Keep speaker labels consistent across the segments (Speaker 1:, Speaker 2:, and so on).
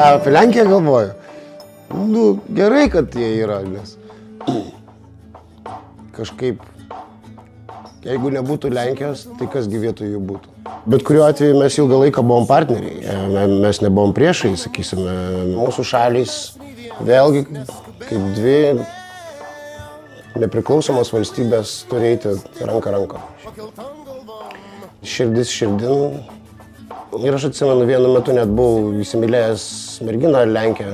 Speaker 1: Apie Lenkiją galvoju. Nu, gerai, kad jie yra, nes kažkaip, jeigu nebūtų Lenkijos, tai kas gyvėtų jų būtų. Bet kuriuo atveju mes ilgą laiką buvom partneriai, mes nebuvom priešai, sakysime, mūsų šalys vėlgi kaip dvi nepriklausomos valstybės turi eiti ranka ranką. Širdis širdin. Ir aš atsimenu, vienu metu net buvau įsimylėjęs merginą Lenkiją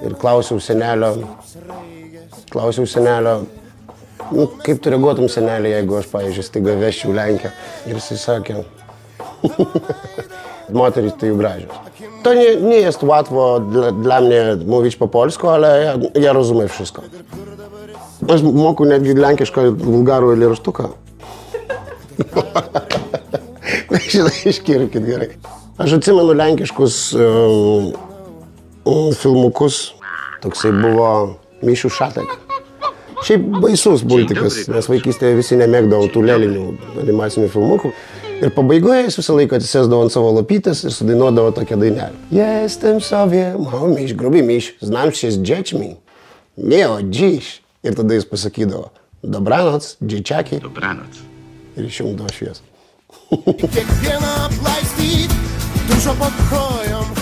Speaker 1: ir klausiau senelio, nu, kaip tu reaguotum senelį, jeigu aš, pavyzdžiui, staiga vesčiau Lenkiją. Ir jisai sakė, moterys tai jų gražios. To nie jest łatwo dla mnie mówić po polsku, ale ja rozumiem wszystko. Aš moku netgi lenkišką vulgarų eilėraštuką. Šitą iškirkit gerai. Aš atsimenu lenkiškus filmukus. Toksai buvo Mišių Šatek. Šiaip baisus multikas, nes vaikystėje visi nemėgdavo tų lėlinių animacinių filmukų. Ir pabaigoje jis visą laiką atsisėsdavo ant savo lapytės ir sudainuodavo tokią dainelę. Jestem sobie mały miś, gruby miś, znam się z dziećmi, nie od dziś. Ir tada jis pasakydavo, dobranoc, dzieciaki.
Speaker 2: Dobranoc.
Speaker 1: Ir išjungdavo šviesą.
Speaker 3: Kiekvieną aplaistyt, dušo po kojom.